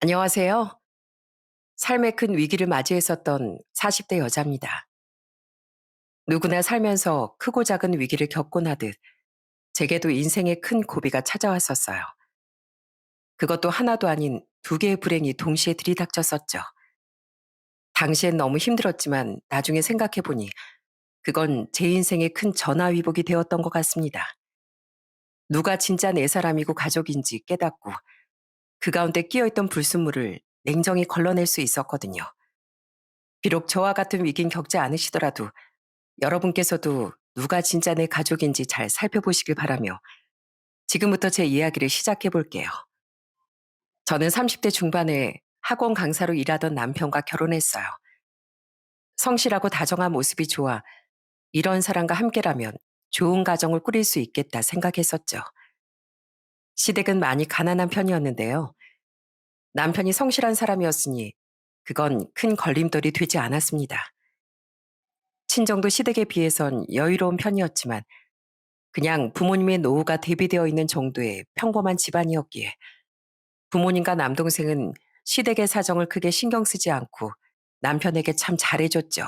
안녕하세요. 삶의 큰 위기를 맞이했었던 40대 여자입니다. 누구나 살면서 크고 작은 위기를 겪곤 하듯 제게도 인생의 큰 고비가 찾아왔었어요. 그것도 하나도 아닌 두 개의 불행이 동시에 들이닥쳤었죠. 당시엔 너무 힘들었지만 나중에 생각해보니 그건 제 인생의 큰 전화위복이 되었던 것 같습니다. 누가 진짜 내 사람이고 가족인지 깨닫고 그 가운데 끼어있던 불순물을 냉정히 걸러낼 수 있었거든요. 비록 저와 같은 위기는 겪지 않으시더라도 여러분께서도 누가 진짜 내 가족인지 잘 살펴보시길 바라며 지금부터 제 이야기를 시작해 볼게요. 저는 30대 중반에 학원 강사로 일하던 남편과 결혼했어요. 성실하고 다정한 모습이 좋아 이런 사람과 함께라면 좋은 가정을 꾸릴 수 있겠다 생각했었죠. 시댁은 많이 가난한 편이었는데요. 남편이 성실한 사람이었으니 그건 큰 걸림돌이 되지 않았습니다. 친정도 시댁에 비해선 여유로운 편이었지만 그냥 부모님의 노후가 대비되어 있는 정도의 평범한 집안이었기에 부모님과 남동생은 시댁의 사정을 크게 신경 쓰지 않고 남편에게 참 잘해줬죠.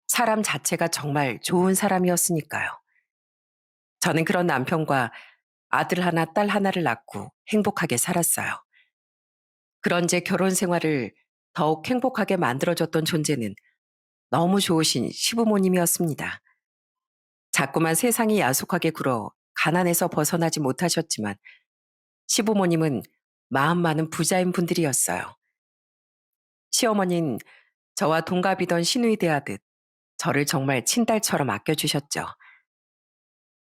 사람 자체가 정말 좋은 사람이었으니까요. 저는 그런 남편과 아들 하나, 딸 하나를 낳고 행복하게 살았어요. 그런 제 결혼 생활을 더욱 행복하게 만들어줬던 존재는 너무 좋으신 시부모님이었습니다. 자꾸만 세상이 야속하게 굴어 가난에서 벗어나지 못하셨지만 시부모님은 마음 많은 부자인 분들이었어요. 시어머니는 저와 동갑이던 시누이 대하듯 저를 정말 친딸처럼 아껴주셨죠.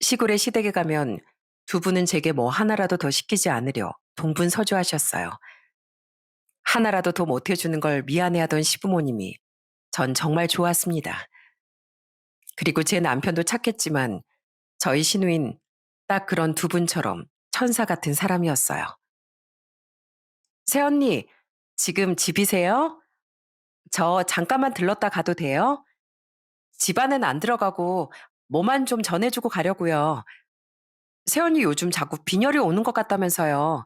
시골의 시댁에 가면 두 분은 제게 뭐 하나라도 더 시키지 않으려 동분서주하셨어요. 하나라도 더 못해주는 걸 미안해하던 시부모님이 전 정말 좋았습니다. 그리고 제 남편도 착했지만 저희 시누인 딱 그런 두 분처럼 천사 같은 사람이었어요. 새언니, 지금 집이세요? 저 잠깐만 들렀다 가도 돼요? 집안엔 안 들어가고 뭐만 좀 전해주고 가려고요. 새언니 요즘 자꾸 빈혈이 오는 것 같다면서요.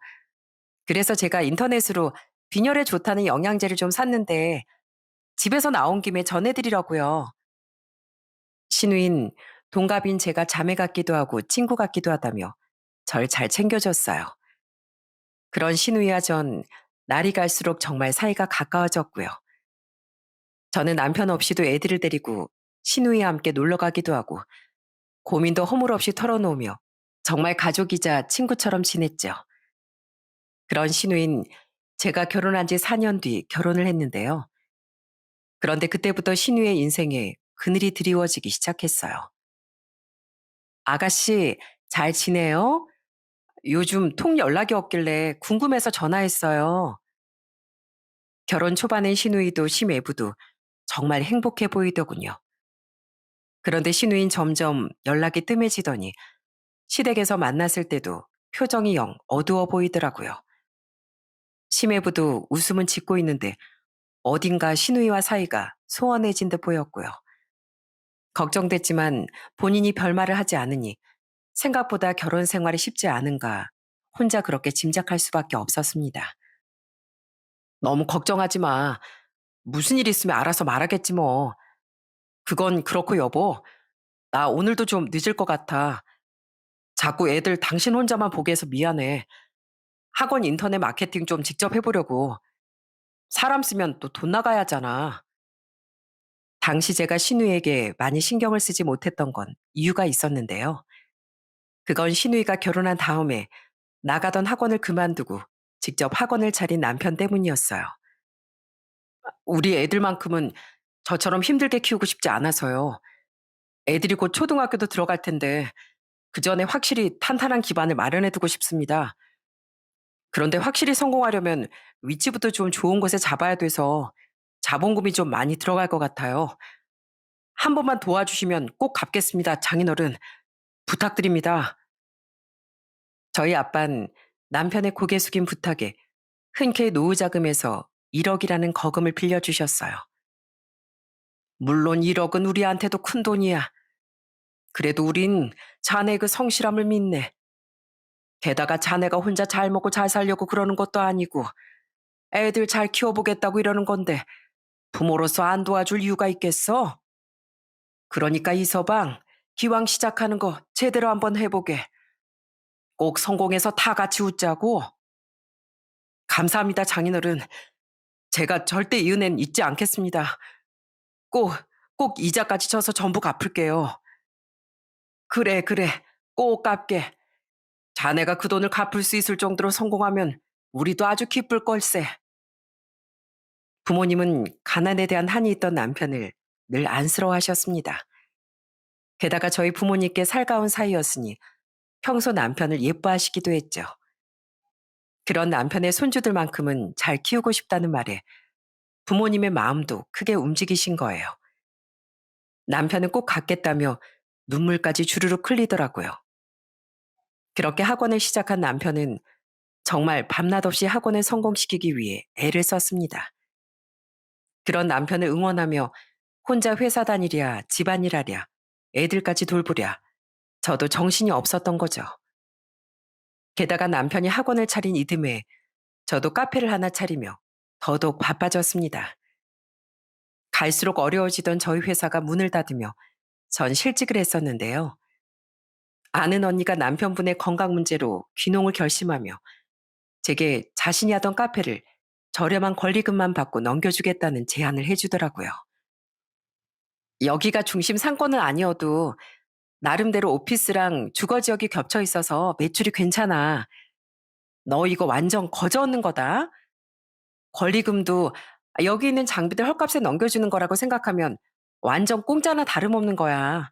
그래서 제가 인터넷으로 빈혈에 좋다는 영양제를 좀 샀는데 집에서 나온 김에 전해드리려고요. 신우인 동갑인 제가 자매 같기도 하고 친구 같기도 하다며 절 잘 챙겨줬어요. 그런 신우이와 전 날이 갈수록 정말 사이가 가까워졌고요. 저는 남편 없이도 애들을 데리고 신우이와 함께 놀러 가기도 하고 고민도 허물없이 털어놓으며 정말 가족이자 친구처럼 지냈죠. 그런 신우인 제가 결혼한 지 4년 뒤 결혼을 했는데요. 그런데 그때부터 신우의 인생에 그늘이 드리워지기 시작했어요. 아가씨, 잘 지내요? 요즘 통 연락이 없길래 궁금해서 전화했어요. 결혼 초반엔 신우이도 심애부도 정말 행복해 보이더군요. 그런데 신우인 점점 연락이 뜸해지더니 시댁에서 만났을 때도 표정이 영 어두워 보이더라고요. 심해부도 웃음은 짓고 있는데 어딘가 신우이와 사이가 소원해진 듯 보였고요. 걱정됐지만 본인이 별말을 하지 않으니 생각보다 결혼 생활이 쉽지 않은가 혼자 그렇게 짐작할 수밖에 없었습니다. 너무 걱정하지 마. 무슨 일 있으면 알아서 말하겠지 뭐. 그건 그렇고 여보. 나 오늘도 좀 늦을 것 같아. 자꾸 애들 당신 혼자만 보게 해서 미안해. 학원 인터넷 마케팅 좀 직접 해보려고. 사람 쓰면 또 돈 나가야 하잖아. 당시 제가 신우에게 많이 신경을 쓰지 못했던 건 이유가 있었는데요. 그건 신우이가 결혼한 다음에 나가던 학원을 그만두고 직접 학원을 차린 남편 때문이었어요. 우리 애들만큼은 저처럼 힘들게 키우고 싶지 않아서요. 애들이 곧 초등학교도 들어갈 텐데 그 전에 확실히 탄탄한 기반을 마련해 두고 싶습니다. 그런데 확실히 성공하려면 위치부터 좀 좋은 곳에 잡아야 돼서 자본금이 좀 많이 들어갈 것 같아요. 한 번만 도와주시면 꼭 갚겠습니다, 장인어른. 부탁드립니다. 저희 아빤 남편의 고개 숙인 부탁에 흔쾌히 노후 자금에서 1억이라는 거금을 빌려주셨어요. 물론 1억은 우리한테도 큰 돈이야. 그래도 우린 자네 그 성실함을 믿네. 게다가 자네가 혼자 잘 먹고 잘 살려고 그러는 것도 아니고 애들 잘 키워보겠다고 이러는 건데 부모로서 안 도와줄 이유가 있겠어? 그러니까 이서방, 기왕 시작하는 거 제대로 한번 해보게. 꼭 성공해서 다 같이 웃자고. 감사합니다, 장인어른. 제가 절대 이 은혜는 잊지 않겠습니다. 꼭, 꼭 이자까지 쳐서 전부 갚을게요. 그래, 그래. 꼭 갚게. 자네가 그 돈을 갚을 수 있을 정도로 성공하면 우리도 아주 기쁠 걸세. 부모님은 가난에 대한 한이 있던 남편을 늘 안쓰러워하셨습니다. 게다가 저희 부모님께 살가운 사이였으니 평소 남편을 예뻐하시기도 했죠. 그런 남편의 손주들만큼은 잘 키우고 싶다는 말에 부모님의 마음도 크게 움직이신 거예요. 남편은 꼭 갖겠다며 눈물까지 주르륵 흘리더라고요. 그렇게 학원을 시작한 남편은 정말 밤낮 없이 학원을 성공시키기 위해 애를 썼습니다. 그런 남편을 응원하며 혼자 회사 다니랴, 집안일 하랴, 애들까지 돌보랴, 저도 정신이 없었던 거죠. 게다가 남편이 학원을 차린 이듬해 저도 카페를 하나 차리며 더더욱 바빠졌습니다. 갈수록 어려워지던 저희 회사가 문을 닫으며 전 실직을 했었는데요. 아는 언니가 남편분의 건강 문제로 귀농을 결심하며 제게 자신이 하던 카페를 저렴한 권리금만 받고 넘겨주겠다는 제안을 해주더라고요. 여기가 중심 상권은 아니어도 나름대로 오피스랑 주거 지역이 겹쳐 있어서 매출이 괜찮아. 너 이거 완전 거저 얻는 거다. 권리금도 여기 있는 장비들 헐값에 넘겨주는 거라고 생각하면 완전 공짜나 다름없는 거야.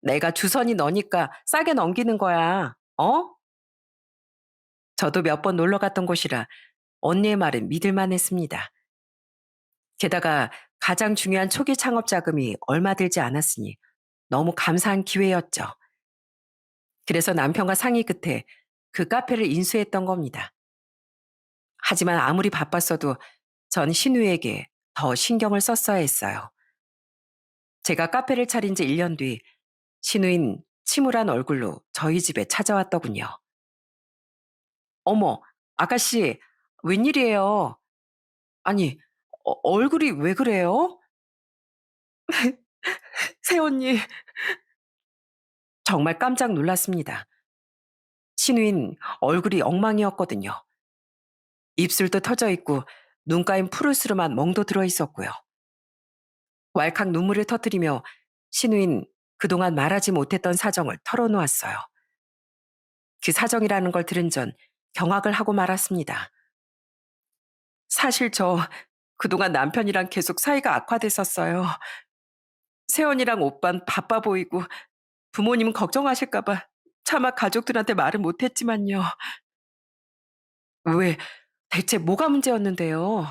내가 주선이 너니까 싸게 넘기는 거야. 어? 저도 몇 번 놀러 갔던 곳이라 언니의 말은 믿을만 했습니다. 게다가 가장 중요한 초기 창업 자금이 얼마 들지 않았으니 너무 감사한 기회였죠. 그래서 남편과 상의 끝에 그 카페를 인수했던 겁니다. 하지만 아무리 바빴어도 전 신우에게 더 신경을 썼어야 했어요. 제가 카페를 차린 지 1년 뒤 신우인 침울한 얼굴로 저희 집에 찾아왔더군요. 어머, 아가씨, 웬일이에요? 아니, 얼굴이 왜 그래요? 새언니. 정말 깜짝 놀랐습니다. 신우인 얼굴이 엉망이었거든요. 입술도 터져 있고 눈가엔 푸르스름한 멍도 들어 있었고요. 왈칵 눈물을 터뜨리며 신우인 그동안 말하지 못했던 사정을 털어놓았어요. 그 사정이라는 걸 들은 전 경악을 하고 말았습니다. 사실 저 그동안 남편이랑 계속 사이가 악화됐었어요. 새언니랑 오빤 바빠 보이고 부모님은 걱정하실까봐 차마 가족들한테 말을 못했지만요. 왜, 대체 뭐가 문제였는데요?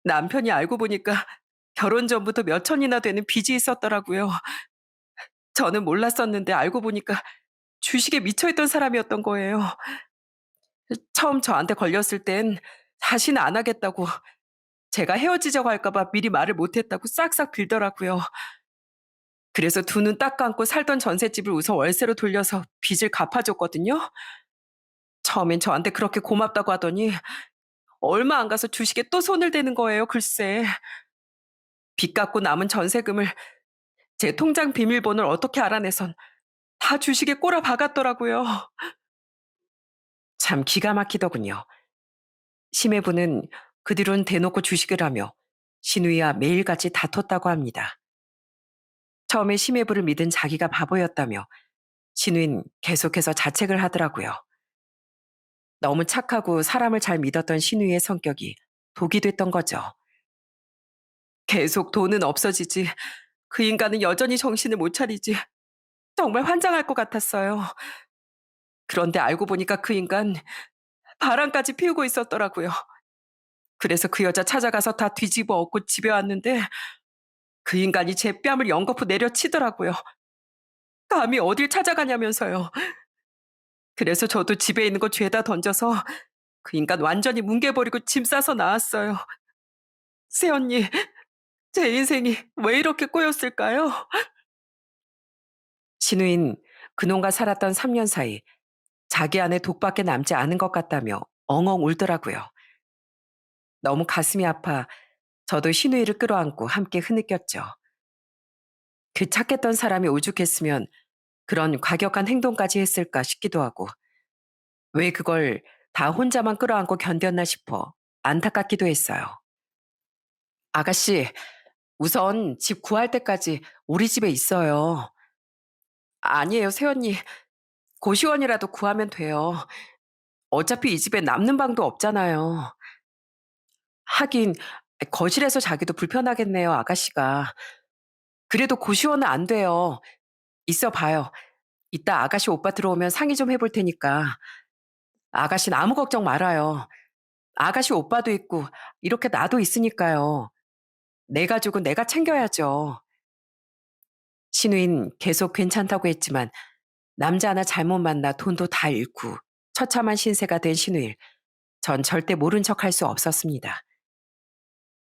남편이 알고 보니까 결혼 전부터 몇 천이나 되는 빚이 있었더라고요. 저는 몰랐었는데 알고 보니까 주식에 미쳐있던 사람이었던 거예요. 처음 저한테 걸렸을 땐 다시는 안 하겠다고, 제가 헤어지자고 할까봐 미리 말을 못했다고 싹싹 빌더라고요. 그래서 두 눈 딱 감고 살던 전셋집을 우선 월세로 돌려서 빚을 갚아줬거든요. 처음엔 저한테 그렇게 고맙다고 하더니 얼마 안 가서 주식에 또 손을 대는 거예요, 글쎄. 빚 갚고 남은 전세금을 제 통장 비밀번호를 어떻게 알아내선 다 주식에 꼬라 박았더라고요. 참 기가 막히더군요. 심해부는 그 뒤로는 대놓고 주식을 하며 신우이와 매일같이 다퉜다고 합니다. 처음에 심해부를 믿은 자기가 바보였다며 신우인 계속해서 자책을 하더라고요. 너무 착하고 사람을 잘 믿었던 신우이의 성격이 독이 됐던 거죠. 계속 돈은 없어지지, 그 인간은 여전히 정신을 못 차리지, 정말 환장할 것 같았어요. 그런데 알고 보니까 그 인간 바람까지 피우고 있었더라고요. 그래서 그 여자 찾아가서 다 뒤집어 엎고 집에 왔는데 그 인간이 제 뺨을 연거푸 내려치더라고요. 감히 어딜 찾아가냐면서요. 그래서 저도 집에 있는 거 죄다 던져서 그 인간 완전히 뭉개버리고 짐 싸서 나왔어요. 새언니, 제 인생이 왜 이렇게 꼬였을까요? 신우인 그놈과 살았던 3년 사이 자기 안에 독밖에 남지 않은 것 같다며 엉엉 울더라고요. 너무 가슴이 아파 저도 신우이를 끌어안고 함께 흐느꼈죠. 그 착했던 사람이 오죽했으면 그런 과격한 행동까지 했을까 싶기도 하고 왜 그걸 다 혼자만 끌어안고 견뎠나 싶어 안타깝기도 했어요. 아가씨, 우선 집 구할 때까지 우리 집에 있어요. 아니에요, 새언니. 고시원이라도 구하면 돼요. 어차피 이 집에 남는 방도 없잖아요. 하긴 거실에서 자기도 불편하겠네요, 아가씨가. 그래도 고시원은 안 돼요. 있어 봐요. 이따 아가씨 오빠 들어오면 상의 좀 해볼 테니까. 아가씨는 아무 걱정 말아요. 아가씨 오빠도 있고 이렇게 나도 있으니까요. 내 가족은 내가 챙겨야죠. 신우인 계속 괜찮다고 했지만 남자 하나 잘못 만나 돈도 다 잃고 처참한 신세가 된 신우일. 전 절대 모른 척할 수 없었습니다.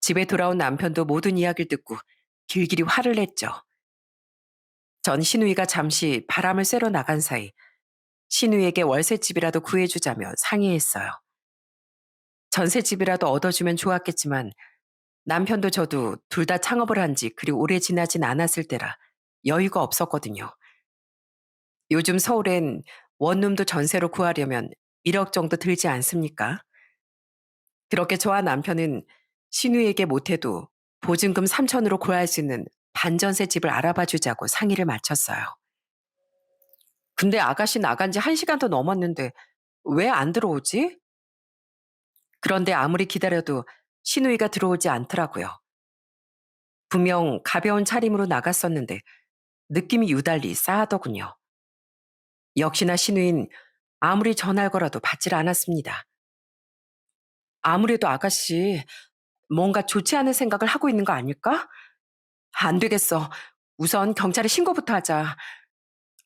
집에 돌아온 남편도 모든 이야기를 듣고 길길이 화를 냈죠. 전 신우이가 잠시 바람을 쐬러 나간 사이 신우이에게 월세집이라도 구해주자며 상의했어요. 전세집이라도 얻어주면 좋았겠지만 남편도 저도 둘 다 창업을 한 지 그리 오래 지나진 않았을 때라 여유가 없었거든요. 요즘 서울엔 원룸도 전세로 구하려면 1억 정도 들지 않습니까? 그렇게 저와 남편은 신우에게 못해도 보증금 3천으로 구할 수 있는 반전세 집을 알아봐 주자고 상의를 마쳤어요. 근데 아가씨 나간 지 1시간도 넘었는데 왜 안 들어오지? 그런데 아무리 기다려도 신우이가 들어오지 않더라고요. 분명 가벼운 차림으로 나갔었는데 느낌이 유달리 싸하더군요. 역시나 신우인 아무리 전화를 걸어도 받질 않았습니다. 아무래도 아가씨 뭔가 좋지 않은 생각을 하고 있는 거 아닐까? 안 되겠어. 우선 경찰에 신고부터 하자.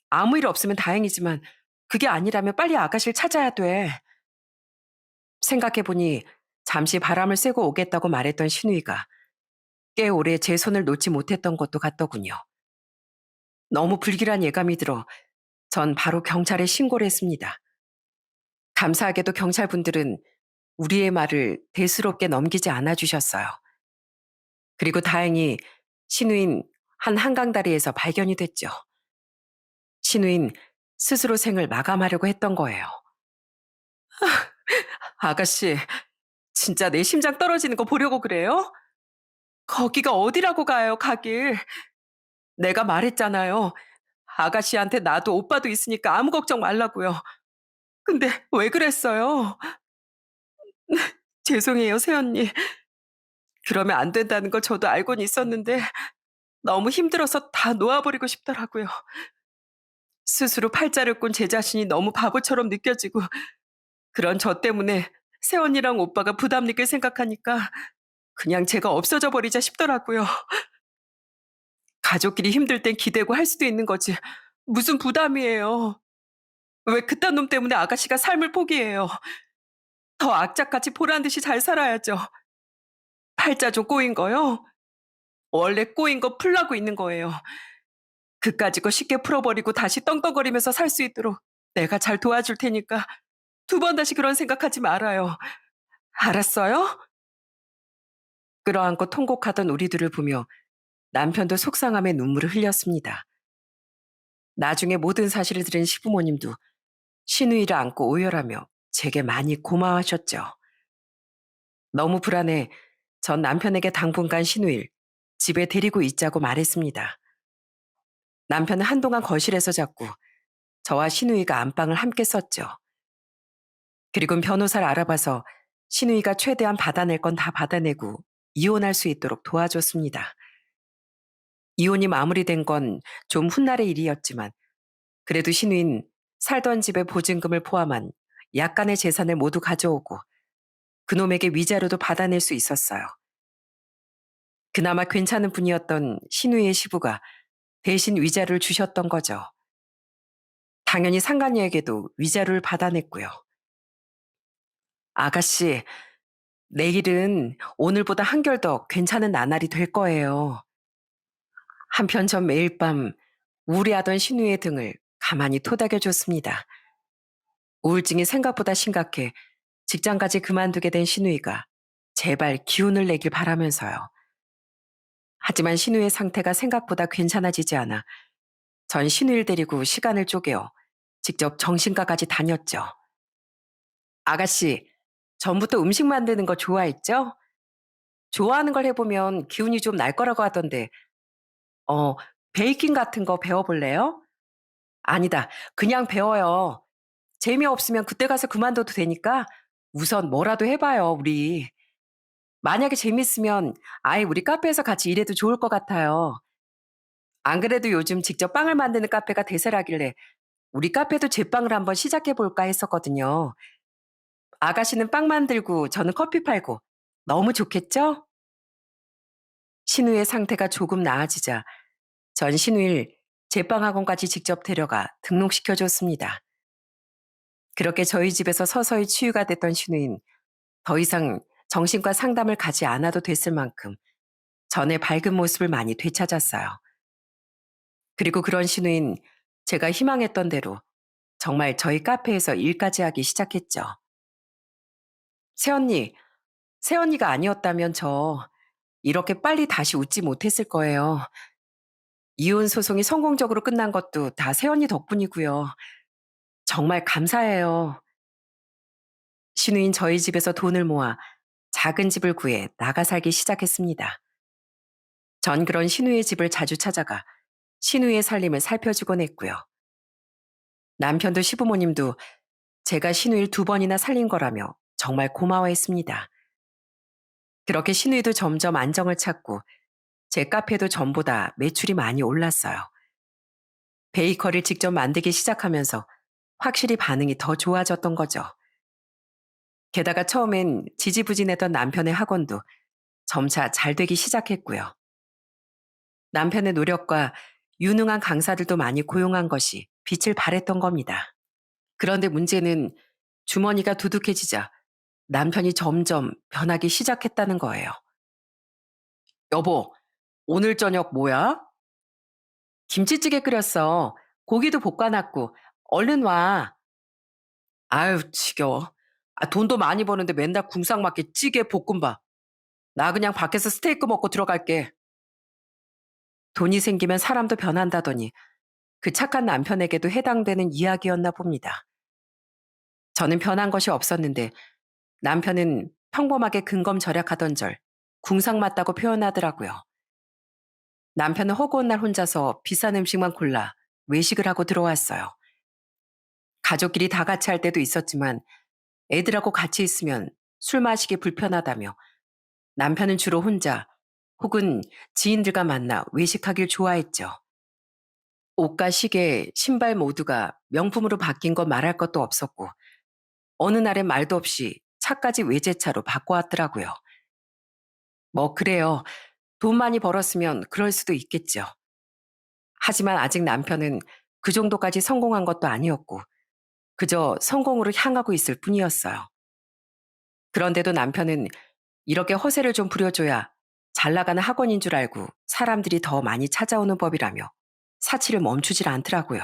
아무 일 없으면 다행이지만 그게 아니라면 빨리 아가씨를 찾아야 돼. 생각해보니 잠시 바람을 쐬고 오겠다고 말했던 신우이가 꽤 오래 제 손을 놓지 못했던 것도 같더군요. 너무 불길한 예감이 들어 전 바로 경찰에 신고를 했습니다. 감사하게도 경찰분들은 우리의 말을 대수롭게 넘기지 않아 주셨어요. 그리고 다행히 신우인 한 한강다리에서 발견이 됐죠. 신우인 스스로 생을 마감하려고 했던 거예요. 아가씨, 진짜 내 심장 떨어지는 거 보려고 그래요? 거기가 어디라고 가요, 가길. 내가 말했잖아요. 아가씨한테 나도 오빠도 있으니까 아무 걱정 말라고요. 근데 왜 그랬어요? 죄송해요, 새언니. 그러면 안 된다는 걸 저도 알고는 있었는데 너무 힘들어서 다 놓아버리고 싶더라고요. 스스로 팔자를 꾼 제 자신이 너무 바보처럼 느껴지고 그런 저 때문에 새언니랑 오빠가 부담 느낄 생각하니까 그냥 제가 없어져 버리자 싶더라고요. 가족끼리 힘들 땐 기대고 할 수도 있는 거지. 무슨 부담이에요. 왜 그딴 놈 때문에 아가씨가 삶을 포기해요. 더 악착같이 보란 듯이 잘 살아야죠. 팔자 좀 꼬인 거요? 원래 꼬인 거 풀라고 있는 거예요. 그까짓 거 쉽게 풀어버리고 다시 떵떵거리면서 살 수 있도록 내가 잘 도와줄 테니까 두 번 다시 그런 생각하지 말아요. 알았어요? 끌어안고 통곡하던 우리들을 보며 남편도 속상함에 눈물을 흘렸습니다. 나중에 모든 사실을 들은 시부모님도 신우이를 안고 오열하며 제게 많이 고마워하셨죠. 너무 불안해 전 남편에게 당분간 신우일 집에 데리고 있자고 말했습니다. 남편은 한동안 거실에서 잤고 저와 신우이가 안방을 함께 썼죠. 그리고 변호사를 알아봐서 신우이가 최대한 받아낼 건 다 받아내고 이혼할 수 있도록 도와줬습니다. 이혼이 마무리된 건 좀 훗날의 일이었지만 그래도 신우인 살던 집의 보증금을 포함한 약간의 재산을 모두 가져오고 그놈에게 위자료도 받아낼 수 있었어요. 그나마 괜찮은 분이었던 신우이의 시부가 대신 위자료를 주셨던 거죠. 당연히 상간녀에게도 위자료를 받아냈고요. 아가씨, 내일은 오늘보다 한결 더 괜찮은 나날이 될 거예요. 한편 전 매일 밤 우울해하던 신우의 등을 가만히 토닥여줬습니다. 우울증이 생각보다 심각해 직장까지 그만두게 된 신우이가 제발 기운을 내길 바라면서요. 하지만 신우의 상태가 생각보다 괜찮아지지 않아 전 신우를 데리고 시간을 쪼개어 직접 정신과까지 다녔죠. 아가씨, 전부터 음식 만드는 거 좋아했죠? 좋아하는 걸 해보면 기운이 좀 날 거라고 하던데, 어, 베이킹 같은 거 배워볼래요? 아니다, 그냥 배워요. 재미없으면 그때 가서 그만둬도 되니까 우선 뭐라도 해봐요, 우리. 만약에 재밌으면 아예 우리 카페에서 같이 일해도 좋을 것 같아요. 안 그래도 요즘 직접 빵을 만드는 카페가 대세라길래 우리 카페도 제빵을 한번 시작해볼까 했었거든요. 아가씨는 빵 만들고 저는 커피 팔고 너무 좋겠죠? 신우의 상태가 조금 나아지자 전 신우일 제빵학원까지 직접 데려가 등록시켜줬습니다. 그렇게 저희 집에서 서서히 치유가 됐던 신우인 더 이상 정신과 상담을 가지 않아도 됐을 만큼 전의 밝은 모습을 많이 되찾았어요. 그리고 그런 신우인 제가 희망했던 대로 정말 저희 카페에서 일까지 하기 시작했죠. 새언니, 새언니가 아니었다면 저 이렇게 빨리 다시 웃지 못했을 거예요. 이혼 소송이 성공적으로 끝난 것도 다 새언니 덕분이고요. 정말 감사해요. 신우인 저희 집에서 돈을 모아 작은 집을 구해 나가 살기 시작했습니다. 전 그런 신우의 집을 자주 찾아가 신우의 살림을 살펴주곤 했고요. 남편도 시부모님도 제가 신우일 2번이나 살린 거라며 정말 고마워했습니다. 그렇게 신우이도 점점 안정을 찾고 제 카페도 전보다 매출이 많이 올랐어요. 베이커를 직접 만들기 시작하면서 확실히 반응이 더 좋아졌던 거죠. 게다가 처음엔 지지부진했던 남편의 학원도 점차 잘 되기 시작했고요. 남편의 노력과 유능한 강사들도 많이 고용한 것이 빛을 발했던 겁니다. 그런데 문제는 주머니가 두둑해지자 남편이 점점 변하기 시작했다는 거예요. 여보, 오늘 저녁 뭐야? 김치찌개 끓였어. 고기도 볶아놨고. 얼른 와. 아유, 지겨워. 돈도 많이 버는데 맨날 궁상 맞게 찌개 볶음밥. 나 그냥 밖에서 스테이크 먹고 들어갈게. 돈이 생기면 사람도 변한다더니 그 착한 남편에게도 해당되는 이야기였나 봅니다. 저는 변한 것이 없었는데 남편은 평범하게 근검절약하던 절 궁상 맞다고 표현하더라고요. 남편은 허구한 날 혼자서 비싼 음식만 골라 외식을 하고 들어왔어요. 가족끼리 다 같이 할 때도 있었지만 애들하고 같이 있으면 술 마시기 불편하다며 남편은 주로 혼자 혹은 지인들과 만나 외식하길 좋아했죠. 옷과 시계, 신발 모두가 명품으로 바뀐 건 말할 것도 없었고 어느 날엔 말도 없이 차까지 외제차로 바꿔왔더라고요. 뭐 그래요. 돈 많이 벌었으면 그럴 수도 있겠죠. 하지만 아직 남편은 그 정도까지 성공한 것도 아니었고 그저 성공으로 향하고 있을 뿐이었어요. 그런데도 남편은 이렇게 허세를 좀 부려줘야 잘 나가는 학원인 줄 알고 사람들이 더 많이 찾아오는 법이라며 사치를 멈추질 않더라고요.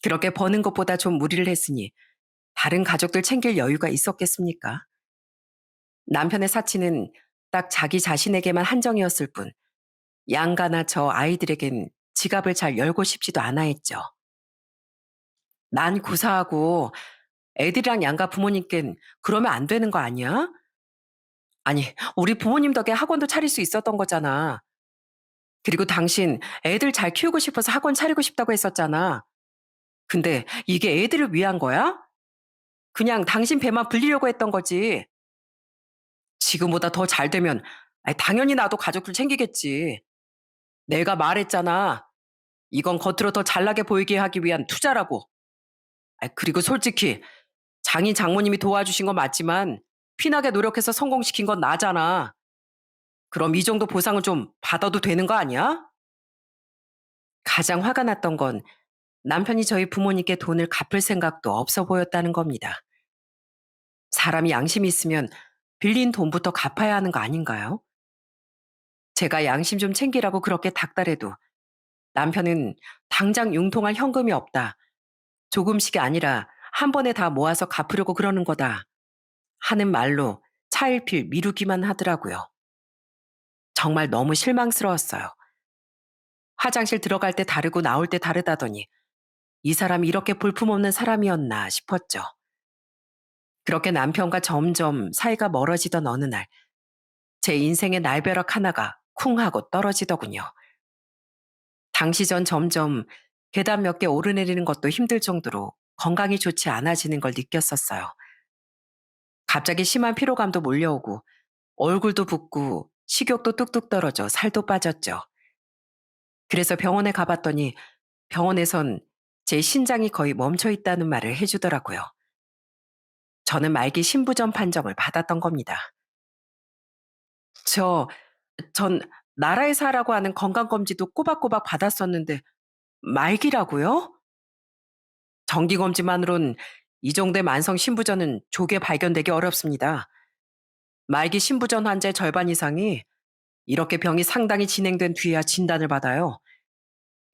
그렇게 버는 것보다 좀 무리를 했으니 다른 가족들 챙길 여유가 있었겠습니까? 남편의 사치는 딱 자기 자신에게만 한정이었을 뿐 양가나 저 아이들에겐 지갑을 잘 열고 싶지도 않아 했죠. 난 고사하고 애들이랑 양가 부모님껜 그러면 안 되는 거 아니야? 아니, 우리 부모님 덕에 학원도 차릴 수 있었던 거잖아. 그리고 당신 애들 잘 키우고 싶어서 학원 차리고 싶다고 했었잖아. 근데 이게 애들을 위한 거야? 그냥 당신 배만 불리려고 했던 거지. 지금보다 더 잘 되면 당연히 나도 가족들 챙기겠지. 내가 말했잖아. 이건 겉으로 더 잘나게 보이게 하기 위한 투자라고. 그리고 솔직히 장인 장모님이 도와주신 건 맞지만 피나게 노력해서 성공시킨 건 나잖아. 그럼 이 정도 보상은 좀 받아도 되는 거 아니야? 가장 화가 났던 건 남편이 저희 부모님께 돈을 갚을 생각도 없어 보였다는 겁니다. 사람이 양심이 있으면 빌린 돈부터 갚아야 하는 거 아닌가요? 제가 양심 좀 챙기라고 그렇게 닥달해도 남편은 당장 융통할 현금이 없다. 조금씩이 아니라 한 번에 다 모아서 갚으려고 그러는 거다 하는 말로 차일피일 미루기만 하더라고요. 정말 너무 실망스러웠어요. 화장실 들어갈 때 다르고 나올 때 다르다더니 이 사람이 이렇게 볼품없는 사람이었나 싶었죠. 그렇게 남편과 점점 사이가 멀어지던 어느 날, 제 인생의 날벼락 하나가 쿵 하고 떨어지더군요. 당시 전 점점 계단 몇 개 오르내리는 것도 힘들 정도로 건강이 좋지 않아지는 걸 느꼈었어요. 갑자기 심한 피로감도 몰려오고 얼굴도 붓고 식욕도 뚝뚝 떨어져 살도 빠졌죠. 그래서 병원에 가봤더니 병원에선 제 신장이 거의 멈춰 있다는 말을 해주더라고요. 저는 말기 신부전 판정을 받았던 겁니다. 저, 전 나라에서 하라고 하는 건강검진도 꼬박꼬박 받았었는데 말기라고요? 정기검진만으론 이 정도의 만성 신부전은 조기에 발견되기 어렵습니다. 말기 신부전 환자의 절반 이상이 이렇게 병이 상당히 진행된 뒤에야 진단을 받아요.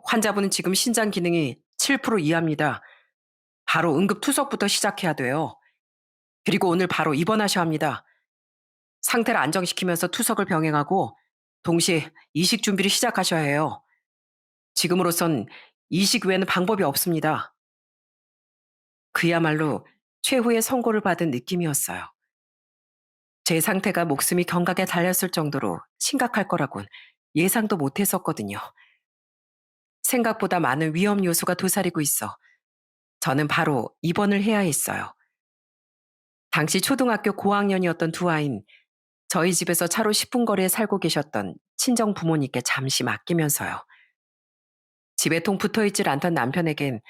환자분은 지금 신장 기능이 7% 이하입니다. 바로 응급 투석부터 시작해야 돼요. 그리고 오늘 바로 입원하셔야 합니다. 상태를 안정시키면서 투석을 병행하고 동시에 이식 준비를 시작하셔야 해요. 지금으로선 이식 외에는 방법이 없습니다. 그야말로 최후의 선고를 받은 느낌이었어요. 제 상태가 목숨이 경각에 달렸을 정도로 심각할 거라곤 예상도 못 했었거든요. 생각보다 많은 위험 요소가 도사리고 있어 저는 바로 입원을 해야 했어요. 당시 초등학교 고학년이었던 두 아이는 저희 집에서 차로 10분 거리에 살고 계셨던 친정 부모님께 잠시 맡기면서요. 집에 통 붙어 있질 않던 남편에겐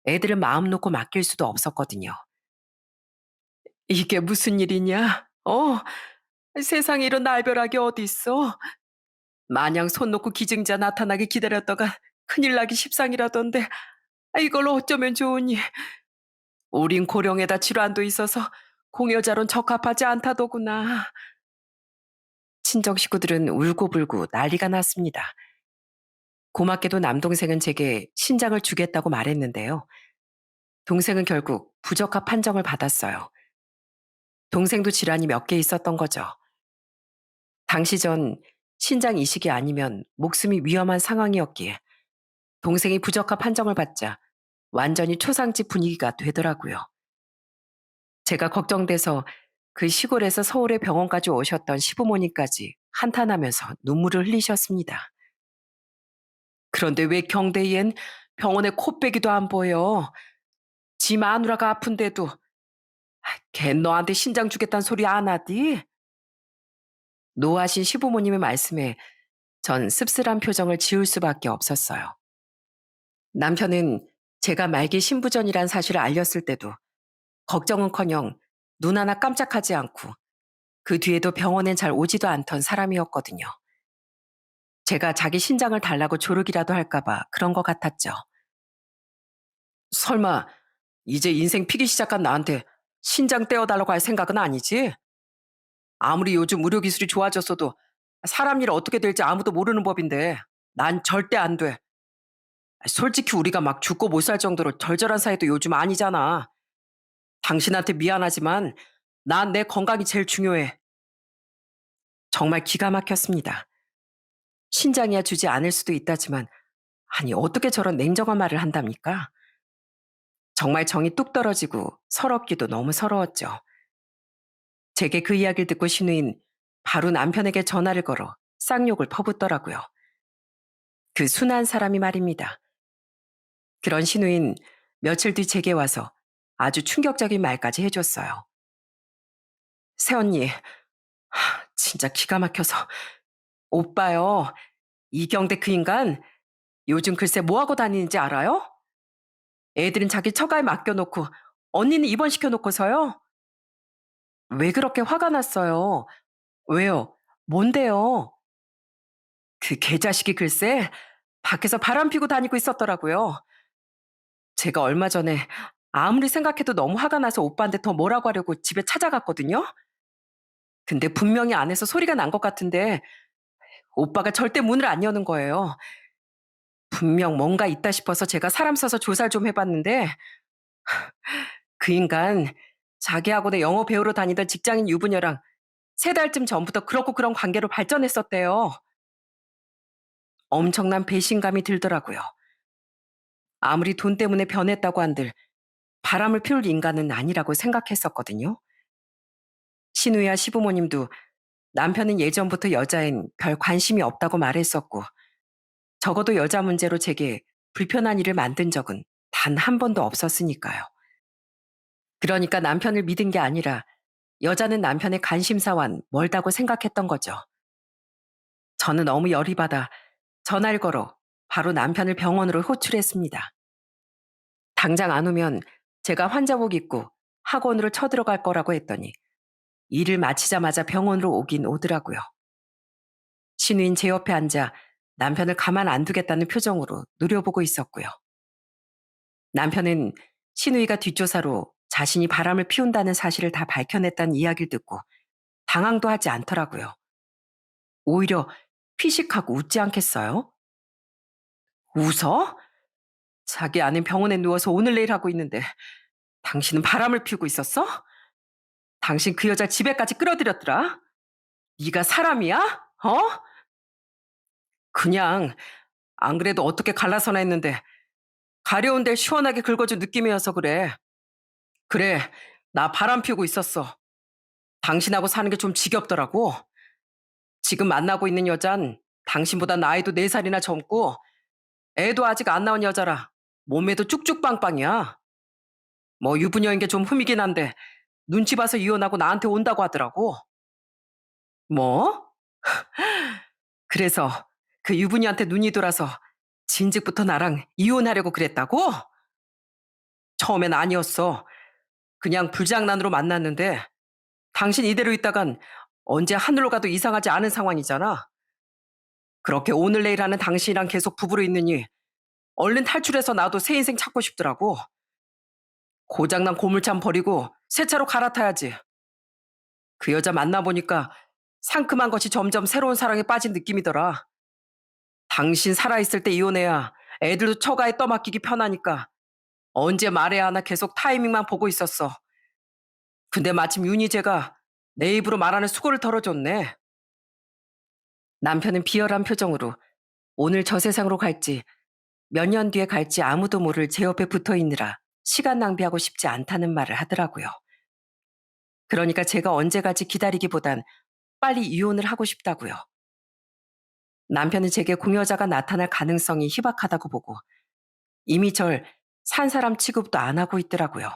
애들을 마음 놓고 맡길 수도 없었거든요. 이게 무슨 일이냐? 세상에 이런 날벼락이 어디 있어? 마냥 손 놓고 기증자 나타나게 기다렸다가 큰일 나기 십상이라던데 이걸 어쩌면 좋으니. 우린 고령에다 질환도 있어서 공여자론 적합하지 않다더구나. 친정 식구들은 울고불고 난리가 났습니다. 고맙게도 남동생은 제게 신장을 주겠다고 말했는데요. 동생은 결국 부적합 판정을 받았어요. 동생도 질환이 몇 개 있었던 거죠. 당시 전 신장 이식이 아니면 목숨이 위험한 상황이었기에 동생이 부적합 판정을 받자 완전히 초상집 분위기가 되더라고요. 제가 걱정돼서 그 시골에서 서울의 병원까지 오셨던 시부모님까지 한탄하면서 눈물을 흘리셨습니다. 그런데 왜 경대위엔 병원에 코빼기도 안 보여? 지 마누라가 아픈데도 걔 너한테 신장 주겠다는 소리 안 하디? 노하신 시부모님의 말씀에 전 씁쓸한 표정을 지을 수밖에 없었어요. 남편은 제가 말기 신부전이란 사실을 알렸을 때도 걱정은커녕 눈 하나 깜짝하지 않고 그 뒤에도 병원엔 잘 오지도 않던 사람이었거든요. 제가 자기 신장을 달라고 조르기라도 할까봐 그런 것 같았죠. 설마 이제 인생 피기 시작한 나한테 신장 떼어달라고 할 생각은 아니지? 아무리 요즘 의료기술이 좋아졌어도 사람 일 어떻게 될지 아무도 모르는 법인데 난 절대 안 돼. 솔직히 우리가 막 죽고 못 살 정도로 절절한 사이도 요즘 아니잖아. 당신한테 미안하지만 난 내 건강이 제일 중요해. 정말 기가 막혔습니다. 신장이야 주지 않을 수도 있다지만 아니 어떻게 저런 냉정한 말을 한답니까? 정말 정이 뚝 떨어지고 서럽기도 너무 서러웠죠. 제게 그 이야기를 듣고 신우인 바로 남편에게 전화를 걸어 쌍욕을 퍼붓더라고요. 그 순한 사람이 말입니다. 그런 신우인 며칠 뒤 제게 와서 아주 충격적인 말까지 해줬어요. 새언니, 진짜 기가 막혀서. 오빠요, 이경대 그 인간 요즘 글쎄 뭐하고 다니는지 알아요? 애들은 자기 처가에 맡겨놓고 언니는 입원시켜놓고서요. 왜 그렇게 화가 났어요? 왜요? 뭔데요? 그 개자식이 글쎄 밖에서 바람 피고 다니고 있었더라고요. 제가 얼마 전에 아무리 생각해도 너무 화가 나서 오빠한테 더 뭐라고 하려고 집에 찾아갔거든요. 근데 분명히 안에서 소리가 난 것 같은데 오빠가 절대 문을 안 여는 거예요. 분명 뭔가 있다 싶어서 제가 사람 써서 조사를 좀 해봤는데 그 인간 자기 학원에 영어 배우러 다니던 직장인 유부녀랑 3달쯤 전부터 그렇고 그런 관계로 발전했었대요. 엄청난 배신감이 들더라고요. 아무리 돈 때문에 변했다고 한들 바람을 피울 인간은 아니라고 생각했었거든요. 신우야 시부모님도 남편은 예전부터 여자엔 별 관심이 없다고 말했었고, 적어도 여자 문제로 제게 불편한 일을 만든 적은 단 한 번도 없었으니까요. 그러니까 남편을 믿은 게 아니라 여자는 남편의 관심사와는 멀다고 생각했던 거죠. 저는 너무 열이 받아 전화를 걸어 바로 남편을 병원으로 호출했습니다. 당장 안 오면 제가 환자복 입고 학원으로 쳐들어갈 거라고 했더니 일을 마치자마자 병원으로 오긴 오더라고요. 신우인 제 옆에 앉아 남편을 가만 안 두겠다는 표정으로 노려보고 있었고요. 남편은 신우이가 뒷조사로 자신이 바람을 피운다는 사실을 다 밝혀냈다는 이야기를 듣고 당황도 하지 않더라고요. 오히려 피식하고 웃지 않겠어요? 웃어? 자기 아는 병원에 누워서 오늘 내일 하고 있는데 당신은 바람을 피우고 있었어? 당신 그 여자 집에까지 끌어들였더라? 네가 사람이야? 어? 그냥 안 그래도 어떻게 갈라서나 했는데 가려운 데 시원하게 긁어준 느낌이어서 그래. 그래, 나 바람 피우고 있었어. 당신하고 사는 게 좀 지겹더라고. 지금 만나고 있는 여잔 당신보다 나이도 4살이나 젊고 애도 아직 안 나온 여자라 몸매도 쭉쭉 빵빵이야. 뭐 유부녀인 게 좀 흠이긴 한데 눈치 봐서 이혼하고 나한테 온다고 하더라고. 뭐? 그래서 그 유부녀한테 눈이 돌아서 진즉부터 나랑 이혼하려고 그랬다고? 처음엔 아니었어. 그냥 불장난으로 만났는데 당신 이대로 있다간 언제 하늘로 가도 이상하지 않은 상황이잖아. 그렇게 오늘 내일 하는 당신이랑 계속 부부로 있느니 얼른 탈출해서 나도 새 인생 찾고 싶더라고. 고장난 고물참 버리고 새 차로 갈아타야지. 그 여자 만나보니까 상큼한 것이 점점 새로운 사랑에 빠진 느낌이더라. 당신 살아있을 때 이혼해야 애들도 처가에 떠맡기기 편하니까 언제 말해야 하나 계속 타이밍만 보고 있었어. 근데 마침 윤희재가 내 입으로 말하는 수고를 덜어줬네. 남편은 비열한 표정으로 오늘 저 세상으로 갈지 몇 년 뒤에 갈지 아무도 모를 제 옆에 붙어 있느라 시간 낭비하고 싶지 않다는 말을 하더라고요. 그러니까 제가 언제까지 기다리기보단 빨리 이혼을 하고 싶다고요. 남편은 제게 공여자가 나타날 가능성이 희박하다고 보고 이미 절 산 사람 취급도 안 하고 있더라고요.